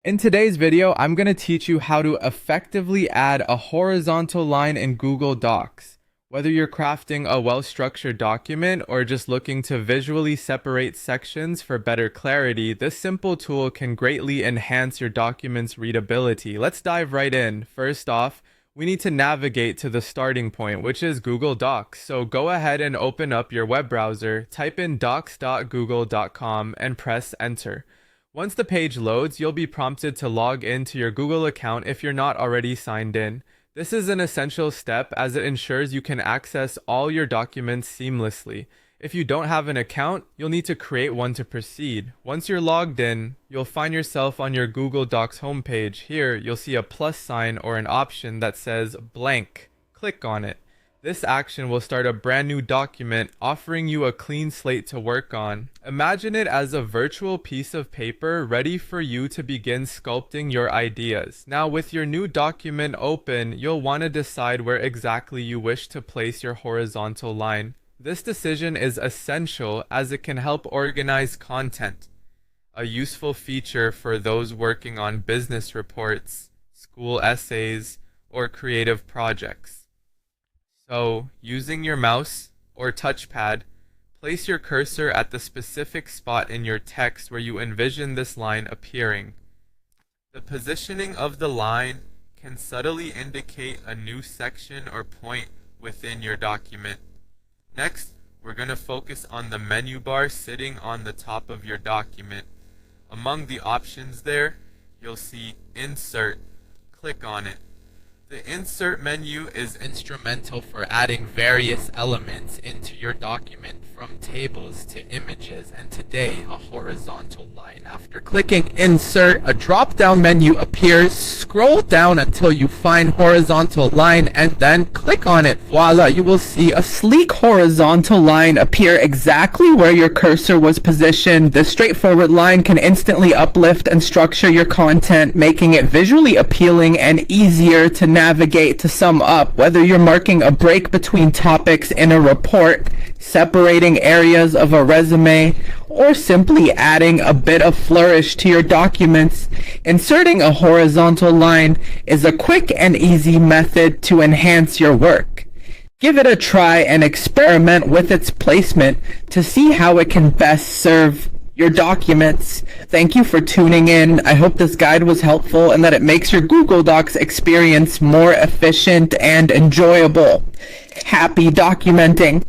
In today's video, I'm going to teach you how to effectively add a horizontal line in Google Docs. Whether you're crafting a well-structured document or just looking to visually separate sections for better clarity, this simple tool can greatly enhance your document's readability. Let's dive right in. First off, we need to navigate to the starting point, which is Google Docs. So go ahead and open up your web browser, type in docs.google.com and press enter. Once the page loads, you'll be prompted to log into your Google account if you're not already signed in. This is an essential step as it ensures you can access all your documents seamlessly. If you don't have an account, you'll need to create one to proceed. Once you're logged in, you'll find yourself on your Google Docs homepage. Here, you'll see a plus sign or an option that says blank. Click on it. This action will start a brand new document, offering you a clean slate to work on. Imagine it as a virtual piece of paper ready for you to begin sculpting your ideas. Now, with your new document open, you'll want to decide where exactly you wish to place your horizontal line. This decision is essential as it can help organize content, a useful feature for those working on business reports, school essays, or creative projects. So, using your mouse or touchpad, place your cursor at the specific spot in your text where you envision this line appearing. The positioning of the line can subtly indicate a new section or point within your document. Next, we're going to focus on the menu bar sitting on the top of your document. Among the options there, you'll see Insert. Click on it. The Insert menu is instrumental for adding various elements into your document, from tables to images, and today a horizontal line. After clicking Insert, a drop-down menu appears. Scroll down until you find horizontal line and then click on it. Voila, you will see a sleek horizontal line appear exactly where your cursor was positioned. This straightforward line can instantly uplift and structure your content, making it visually appealing and easier to navigate. To sum up, whether you're marking a break between topics in a report, separating areas of a resume, or simply adding a bit of flourish to your documents, inserting a horizontal line is a quick and easy method to enhance your work. Give it a try and experiment with its placement to see how it can best serve your documents. Thank you for tuning in. I hope this guide was helpful and that it makes your Google Docs experience more efficient and enjoyable. Happy documenting!